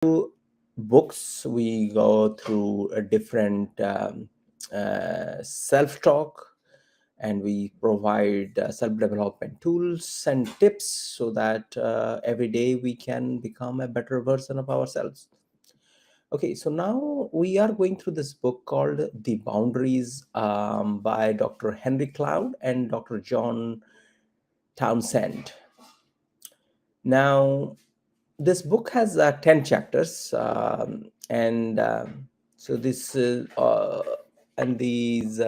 Books, we go through a different self-talk, and we provide self-development tools and tips so that every day we can become a better version of ourselves. Okay, so now we are going through this book called The Boundaries by Dr. Henry Cloud and Dr. John Townsend. Now, this book has 10 chapters, and so this is and these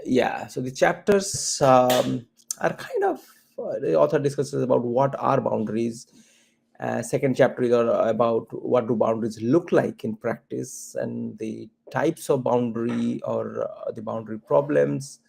yeah, so the chapters are kind of the author discusses about what are boundaries. Second chapter is about what do boundaries look like in practice, and the types of boundary or the boundary problems.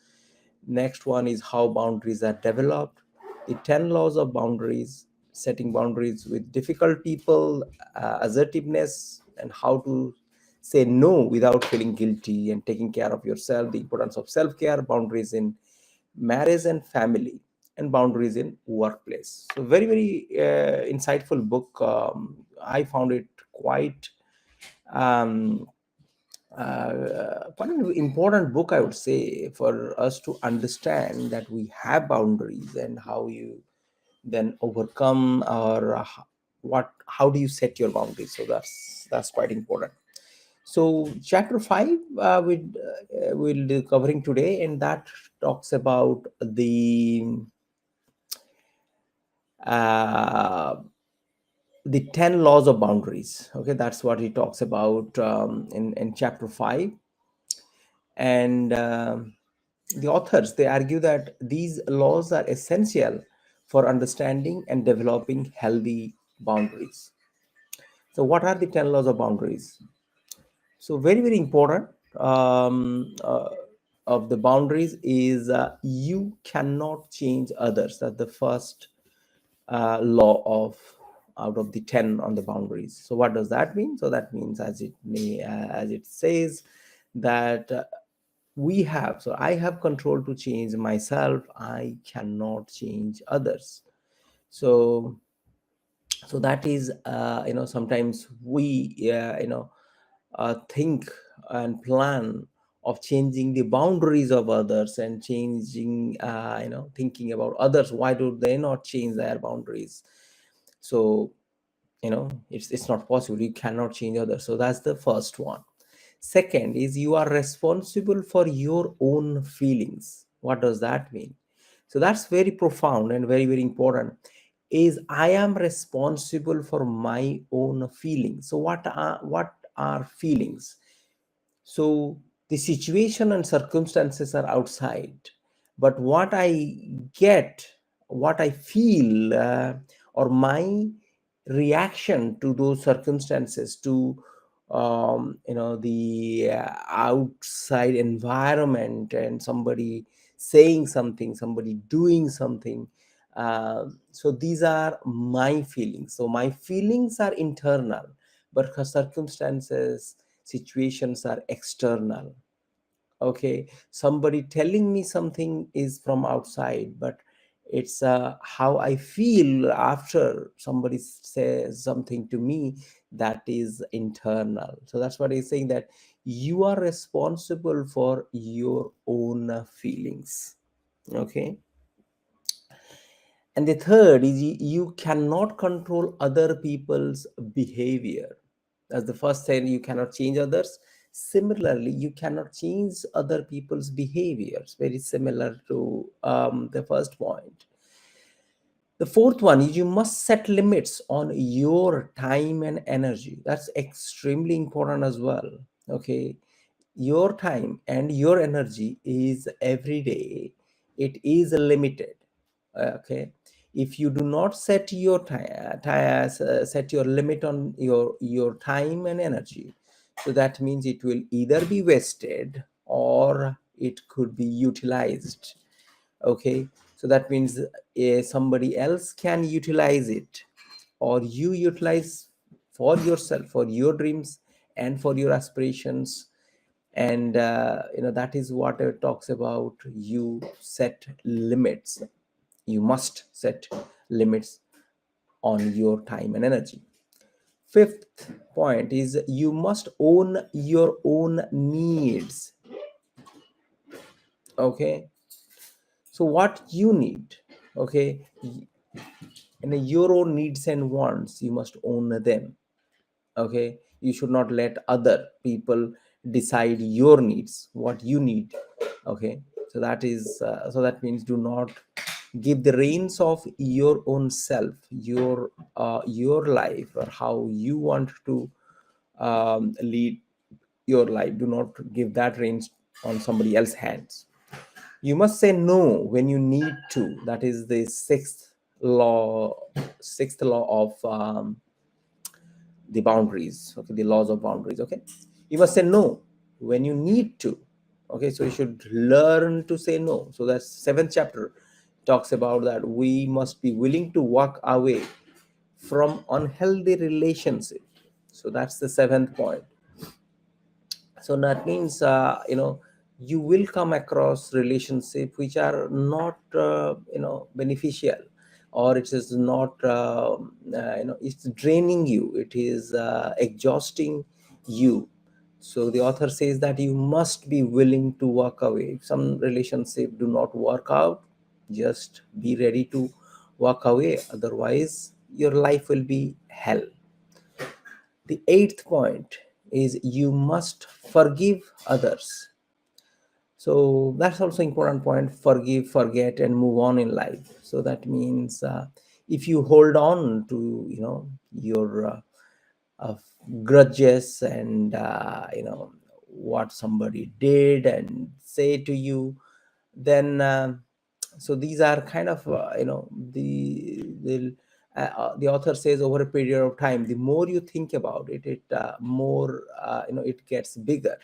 Next one is how boundaries are developed, the 10 laws of boundaries, setting boundaries with difficult people, assertiveness, and how to say no without feeling guilty, and taking care of yourself, the importance of self-care, boundaries in marriage and family, and boundaries in workplace. So very, very insightful book. I found it quite um, quite an important book, I would say, for us to understand that we have boundaries and how you then overcome, or what how do you set your boundaries. So that's quite important. So chapter 5 we'll be covering today, and that talks about uh, the 10 laws of boundaries. Okay, that's what he talks about in chapter 5. And the authors, they argue that these laws are essential for understanding and developing healthy boundaries. So what are the 10 laws of boundaries? So very, very important um, uh, of the boundaries is you cannot change others. That's the first law of out of the 10 on the boundaries. So what does that mean? So that means, as it says, that I have control to change myself. I cannot change others. So that is, sometimes we think and plan of changing the boundaries of others, and changing, thinking about others, why do they not change their boundaries. So it's not possible, you cannot change others. So that's the first one. Second is, you are responsible for your own feelings. What does that mean? So that's very profound and very, very important. Is I am responsible for my own feelings. So what are feelings? So the situation and circumstances are outside, but what I get, what I feel, or my reaction to those circumstances, to the outside environment, and somebody saying something, somebody doing something. So these are my feelings. So my feelings are internal, but her circumstances, situations are external. Okay, somebody telling me something is from outside, but it's how I feel after somebody says something to me, that is internal. So that's what he's saying, that you are responsible for your own feelings. Okay, and the third is, you cannot control other people's behavior. That's the first thing, you cannot change others. Similarly, you cannot change other people's behaviors, very similar to the first point. The fourth one is, you must set limits on your time and energy. That's extremely important as well. Okay, your time and your energy is every day, it is limited. Okay, if you do not set your set your limit on your time and energy, so that means it will either be wasted or it could be utilized. Okay, so that means somebody else can utilize it, or you utilize for yourself, for your dreams and for your aspirations. And that is what it talks about. You set limits, you must set limits on your time and energy. Fifth point is you must own your own needs. Okay, so what you need, okay, and your own needs and wants, you must own them. Okay, you should not let other people decide your needs, what you need. Okay, so that is so that means do not give the reins of your own self, your life, or how you want to lead your life. Do not give that reins on somebody else's hands. You must say no when you need to. That is the law sixth law of the boundaries. Okay, the laws of boundaries. Okay, you must say no when you need to. Okay, so you should learn to say no. So that's seventh chapter talks about that we must be willing to walk away from unhealthy relationship. So that's the seventh point. So that means you will come across relationship which are not beneficial, or it is not it's draining you, it is exhausting you. So the author says that you must be willing to walk away. If some relationship do not work out, just be ready to walk away, otherwise your life will be hell. The eighth point is you must forgive others. So that's also important point: forgive, forget, and move on in life. So that means if you hold on to your uh, grudges and what somebody did and say to you, then so these are kind of the author says over a period of time, the more you think about it, it more it gets bigger.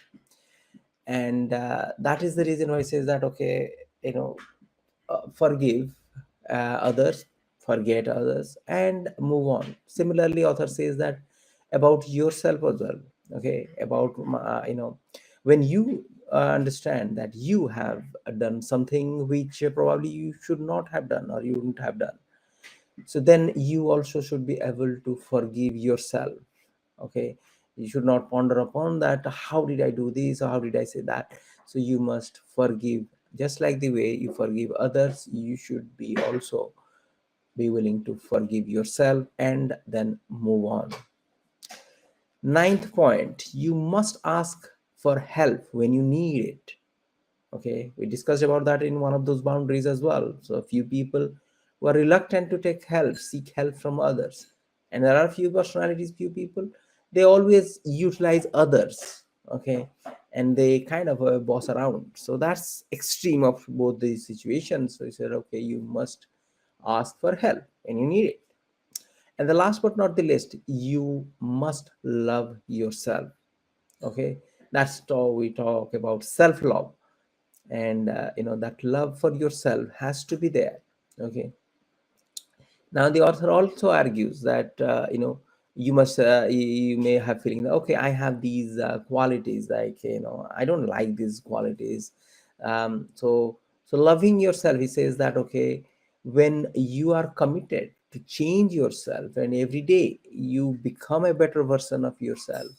And that is the reason why it says that, okay, you know forgive others, forget others, and move on. Similarly, author says that about yourself as well. Okay, about when you understand that you have done something which probably you should not have done or you wouldn't have done, so then you also should be able to forgive yourself. Okay, you should not ponder upon that, how did I do this or how did I say that. So you must forgive. Just like the way you forgive others, you should be also be willing to forgive yourself and then move on. Ninth point, you must ask for help when you need it. Okay, we discussed about that in one of those boundaries as well. So a few people were reluctant to take help, seek help from others. And there are few personalities, few people, they always utilize others. Okay, and they kind of boss around. So that's extreme of both these situations. So he said, okay, you must ask for help when you need it. And the last but not the least, you must love yourself. Okay, that's how we talk about self-love. And that love for yourself has to be there. Okay, now the author also argues that you must you may have feeling that, okay, I have these qualities, like I don't like these qualities. So loving yourself, he says that, okay, when you are committed to change yourself and every day you become a better version of yourself,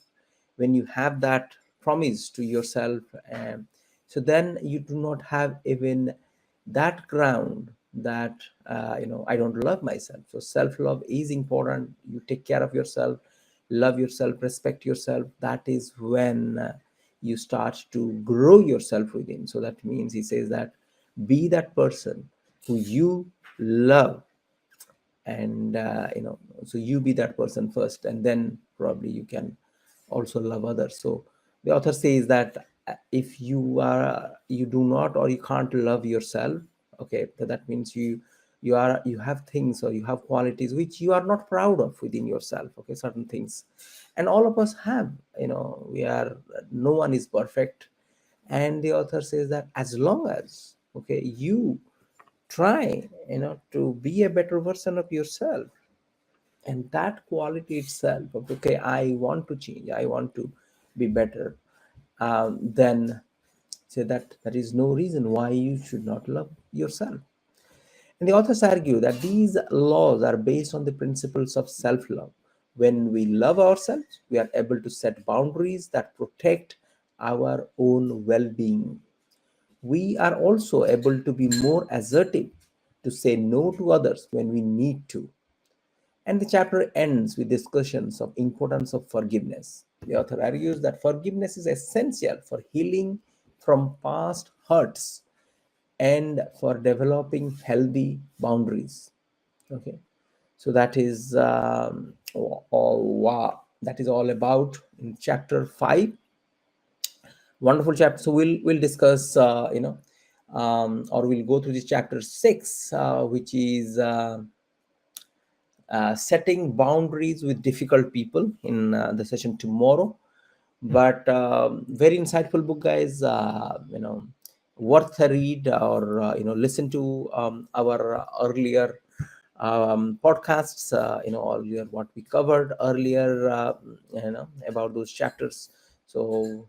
when you have that promise to yourself, so then you do not have even that ground that I don't love myself. So self love is important. You take care of yourself, love yourself, respect yourself. That is when you start to grow yourself within. So that means he says that be that person who you love, and so you be that person first, and then probably you can also love others. So the author says that if you do not or you can't love yourself, okay, so that means you have things or you have qualities which you are not proud of within yourself. Okay, certain things, and all of us have, we are, no one is perfect. And the author says that as long as, okay, you try to be a better version of yourself, and that quality itself of, okay, I want to change, I want to be better, then say that there is no reason why you should not love yourself. And the authors argue that these laws are based on the principles of self love. When we love ourselves, we are able to set boundaries that protect our own well being. We are also able to be more assertive, to say no to others when we need to. And the chapter ends with discussions of importance of forgiveness. The author argues that forgiveness is essential for healing from past hurts and for developing healthy boundaries. Okay, so that is wow, that is all about in chapter 5. Wonderful chapter. So we'll discuss or we'll go through this chapter 6, which is setting boundaries with difficult people, in the session tomorrow. But very insightful book, guys. Worth a read, or listen to our earlier podcasts, earlier what we covered earlier, about those chapters. So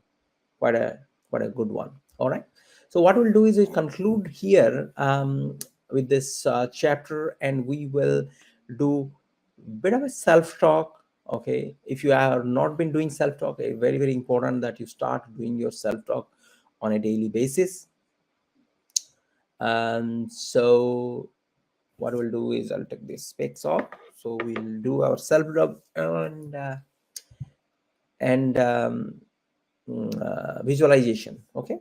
quite a quite a good one. All right, so what we'll do is we conclude here with this chapter, and we will do bit of a self talk. Okay, if you have not been doing self talk, very very important that you start doing your self talk on a daily basis. And so what we'll do is I'll take this specs off, so we'll do our self talk and visualization. Okay,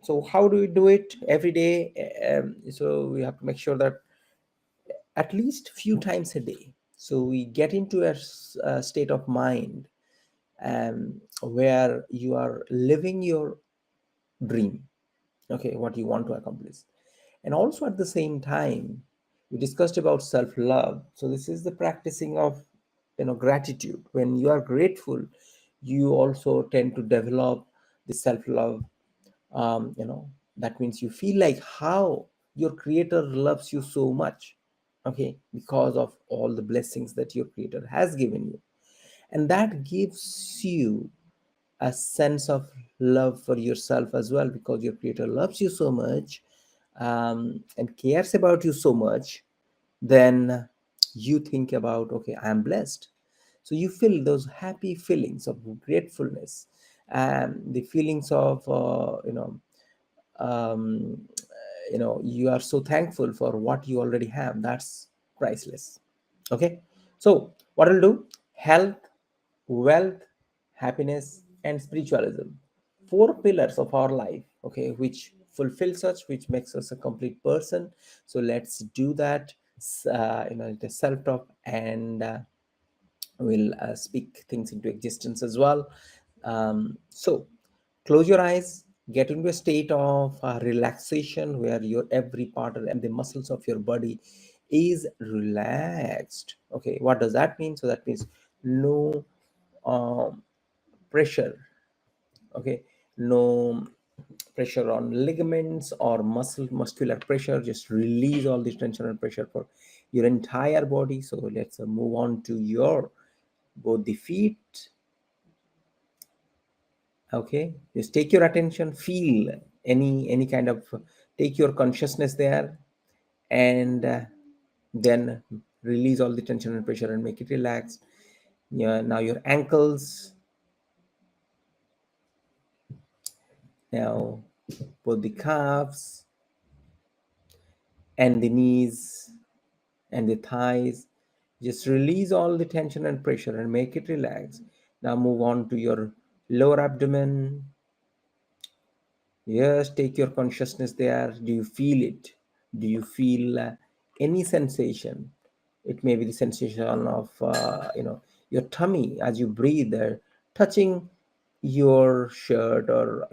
so how do we do it every day? So we have to make sure that at least few times a day, so we get into a state of mind where you are living your dream, okay, what you want to accomplish. And also at the same time, we discussed about self love. So this is the practicing of gratitude. When you are grateful, you also tend to develop the self love. That means you feel like how your creator loves you so much, okay, because of all the blessings that your creator has given you. And that gives you a sense of love for yourself as well, because your creator loves you so much, and cares about you so much. Then you think about, okay, I am blessed. So you feel those happy feelings of gratefulness, and the feelings of um, you are so thankful for what you already have. That's priceless. Okay, so what I'll do: health, wealth, happiness, and spiritualism, four pillars of our life, okay, which fulfills us, which makes us a complete person. So let's do that. The self talk, and we'll speak things into existence as well. So close your eyes, get into a state of relaxation where your every part and the muscles of your body is relaxed. Okay, what does that mean? So that means no um, pressure. Okay, no pressure on ligaments or muscular pressure. Just release all this tension and pressure for your entire body. So let's move on to your both the feet. Okay, just take your attention, feel any kind of, take your consciousness there, and then release all the tension and pressure and make it relaxed. Yeah, now your ankles, now both the calves and the knees and the thighs. Just release all the tension and pressure and make it relax. Now move on to your lower abdomen. Yes, take your consciousness there. Do you feel it? Do you feel any sensation? It may be the sensation of your tummy as you breathe there, touching your shirt, or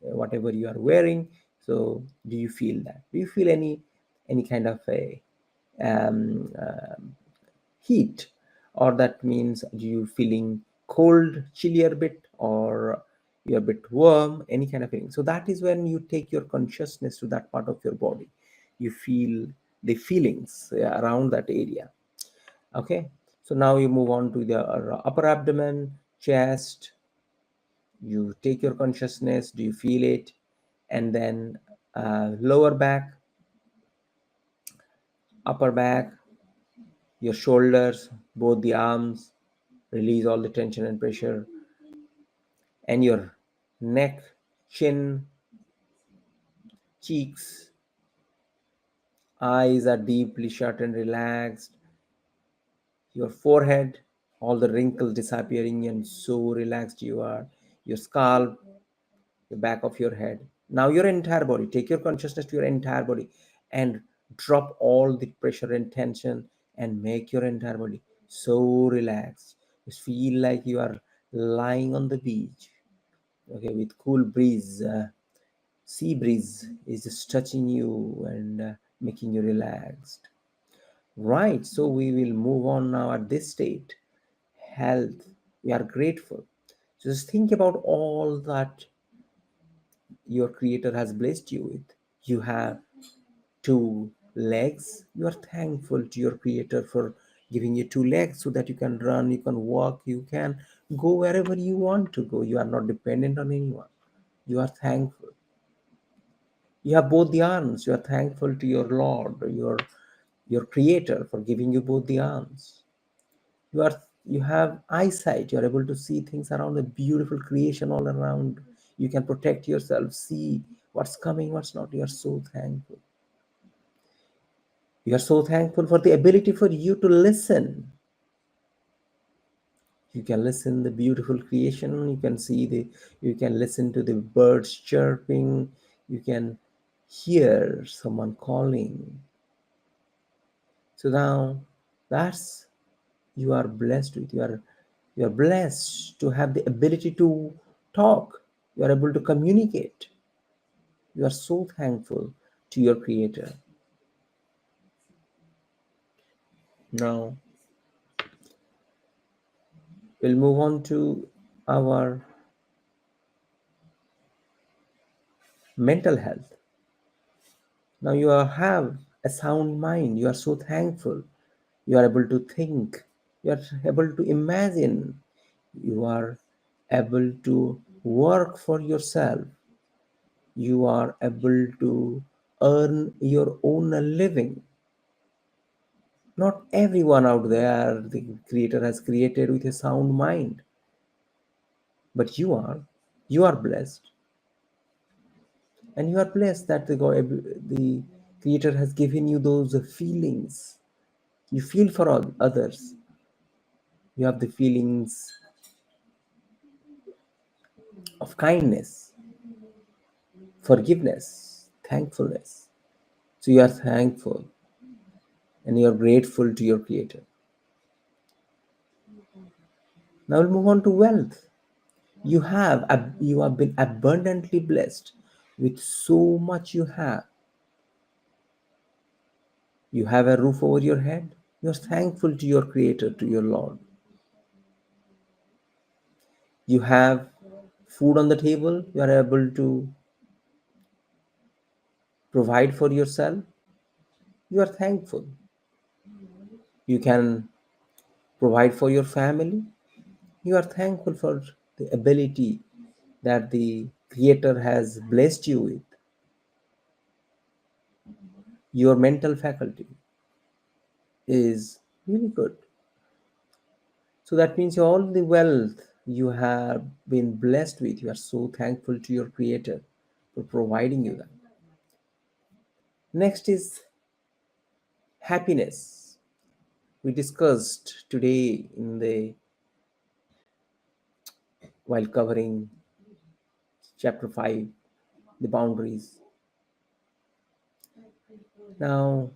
whatever you are wearing. So do you feel that? Do you feel any kind of a um, um, heat, or that means you feeling cold, chillier bit, or you're a bit warm, any kind of feeling. So that is when you take your consciousness to that part of your body. You feel the feelings around that area. Okay, so now you move on to the upper abdomen, chest. You take your consciousness, do you feel it? And then lower back, upper back, your shoulders, both the arms, release all the tension and pressure, and your neck, chin, cheeks, eyes are deeply shut and relaxed, your forehead, all the wrinkles disappearing, and so relaxed you are, your scalp, the back of your head. Now, your entire body, take your consciousness to your entire body and drop all the pressure and tension and make your entire body so relaxed. Just feel like you are lying on the beach, okay, with cool breeze. Sea breeze is just touching you and making you relaxed. Right, so we will move on now at this state. Health, we are grateful. Just think about all that your creator has blessed you with. You have two legs. You are thankful to your creator for giving you two legs so that you can run, you can walk, you can go wherever you want to go. You are not dependent on anyone. You are thankful. You have both the arms. You are thankful to your Lord, your creator for giving you both the arms. You have eyesight. You are able to see things around, a beautiful creation all around. You can protect yourself, see what's coming, what's not. You are so thankful. You are so thankful for the ability for you to listen. You can listen the beautiful creation. You can listen to the birds chirping. You can hear someone calling. So now that's you are blessed with. You are blessed to have the ability to talk. You are able to communicate. You are so thankful to your creator. Now we'll move on to our mental health. Now have a sound mind. You are so thankful. You are able to think. You are able to imagine. You are able to work for yourself. You are able to earn your own living. Not everyone out there the creator has created with a sound mind, but you are blessed, and you are blessed that the creator has given you those feelings. You feel for others. You have the feelings of kindness, forgiveness, thankfulness. So you are thankful and you are grateful to your creator. Now we'll move on to wealth. You have been abundantly blessed with so much. You have a roof over your head. You're thankful to your creator, to your Lord. You have food on the table. You are able to provide for yourself. You are thankful. You can provide for your family. You are thankful for the ability that the creator has blessed you with. Your mental faculty is really good. So that means all the wealth you have been blessed with, you are so thankful to your creator for providing you that. Next is happiness. We discussed today while covering chapter 5, the boundaries. Now,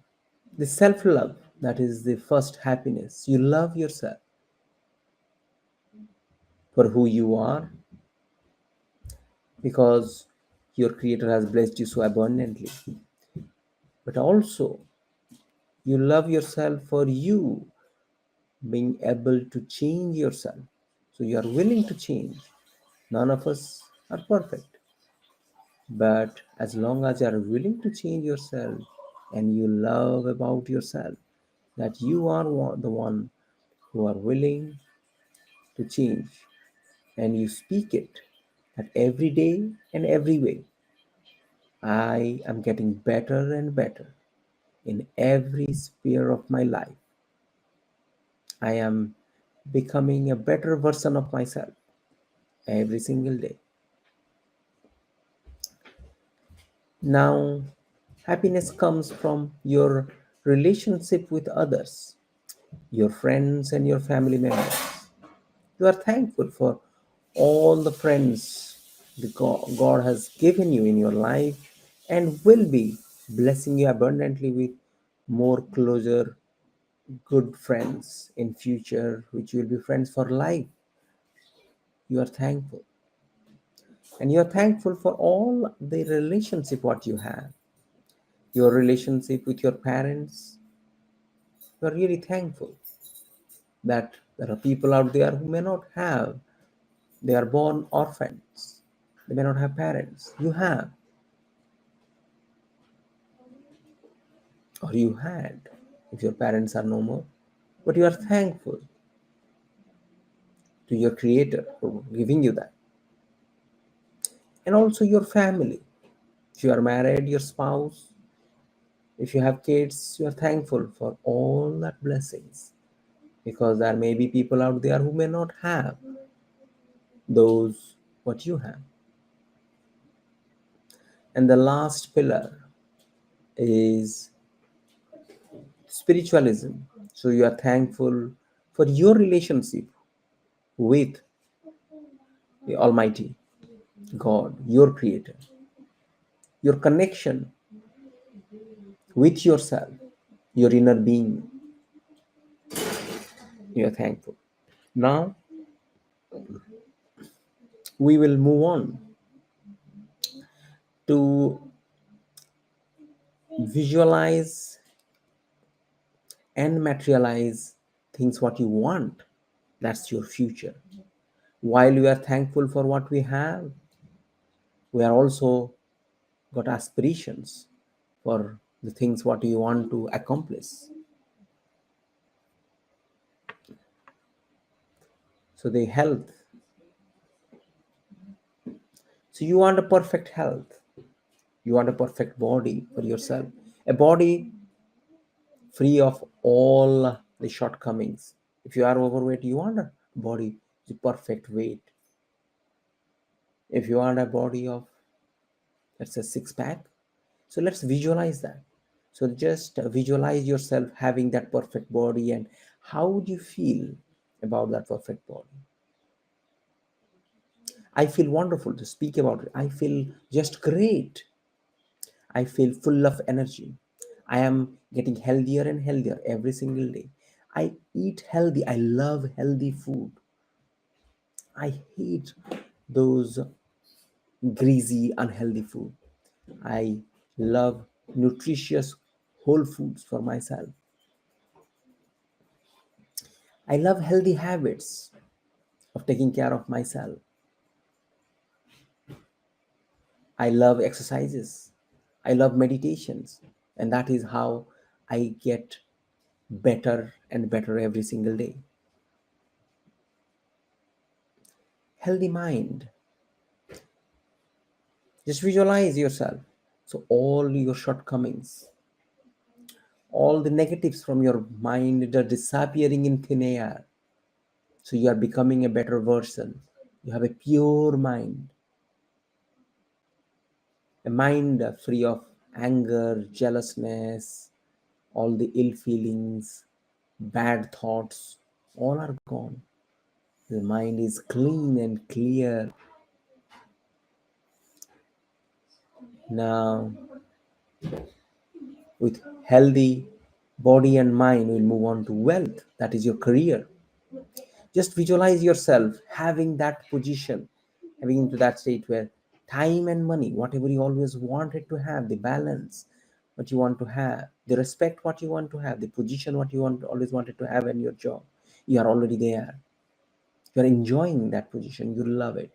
the self love, that is the first happiness. You love yourself for who you are because your creator has blessed you so abundantly. But also, you love yourself for you being able to change yourself. So you are willing to change. None of us are perfect. But as long as you are willing to change yourself and you love about yourself, that you are the one who are willing to change, and you speak it that every day and every way, I am getting better and better. in every sphere of my life. I am becoming a better version of myself every single day. Now, happiness comes from your relationship with others, your friends, and your family members. You are thankful for all the friends that God has given you in your life and will be blessing you abundantly with more closer, good friends in future, which will be friends for life. You are thankful. And you are thankful for all the relationship what you have. Your relationship with your parents, you are really thankful that there are people out there who may not have, they are born orphans, they may not have parents. You have, or you had, if your parents are no more. But you are thankful to your Creator for giving you that. And also your family. If you are married, your spouse, if you have kids, you are thankful for all that blessings. Because there may be people out there who may not have those what you have. And the last pillar is spiritualism. So you are thankful for your relationship with the Almighty God, your Creator, your connection with yourself, your inner being. You are thankful. Now we will move on to visualize and materialize things what you want. That's your future. While we are thankful for what we have, we are also got aspirations for the things what you want to accomplish. So the health. So you want a perfect health. You want a perfect body for yourself. A body free of all the shortcomings. If you are overweight, you want a body the perfect weight. If you want a body of, let's say, six pack, so let's visualize that. So just visualize yourself having that perfect body, and how would you feel about that perfect body? I feel wonderful to speak about it. I feel just great. I feel full of energy. I am getting healthier and healthier every single day. I eat healthy. I love healthy food. I hate those greasy, unhealthy food. I love nutritious whole foods for myself. I love healthy habits of taking care of myself. I love exercises. I love meditations. And that is how I get better and better every single day. Healthy mind. Just visualize yourself. So, all your shortcomings, all the negatives from your mind are disappearing in thin air. So, you are becoming a better version. You have a pure mind, a mind free of anger, jealousness, all the ill feelings, bad thoughts, all are gone. The mind is clean and clear. Now, with healthy body and mind, we'll move on to wealth. That is your career. Just visualize yourself having that position, having into that state where time and money, whatever you always wanted to have, the balance, what you want to have, the respect, what you want to have, the position, what you want always wanted to have in your job, you are already there. You are enjoying that position. You love it.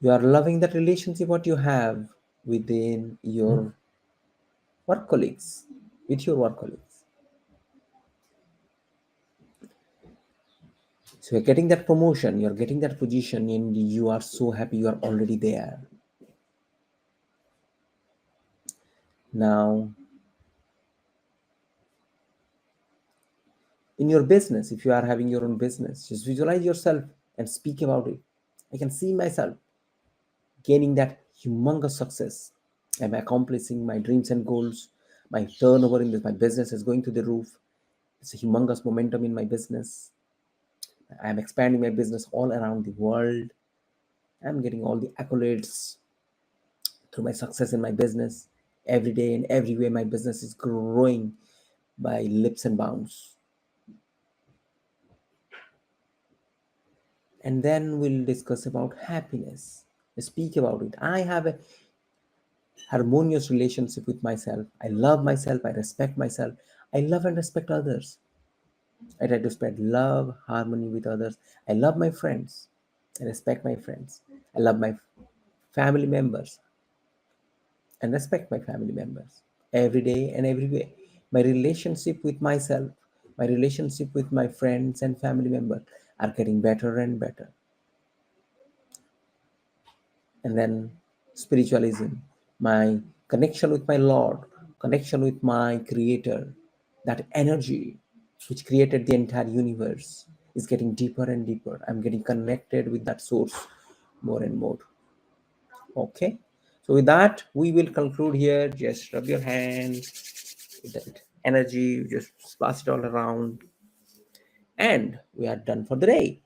You are loving that relationship what you have within your work colleagues, with your work colleagues. So you're getting that promotion, you're getting that position, and you are so happy you are already there. Now, in your business, if you are having your own business, just visualize yourself and speak about it. I can see myself gaining that humongous success. I'm accomplishing my dreams and goals. My turnover in my business is going to the roof. It's a humongous momentum in my business. I'm expanding my business all around the world. I'm getting all the accolades through my success in my business. Every day and every way, my business is growing by leaps and bounds. And then we'll discuss about happiness. Speak about it. I have a harmonious relationship with myself. I love myself. I respect myself. I love and respect others. I try to spread love, harmony with others. I love my friends. I respect my friends. I love my family members and respect my family members every day and every way. My relationship with myself, my relationship with my friends and family members are getting better and better. And then spiritualism, my connection with my Lord, connection with my Creator, that energy which created the entire universe is getting deeper and deeper. I'm getting connected with that source more and more. Okay. So with that, we will conclude here. Just rub your hands with that energy, just splash it all around, and we are done for the day.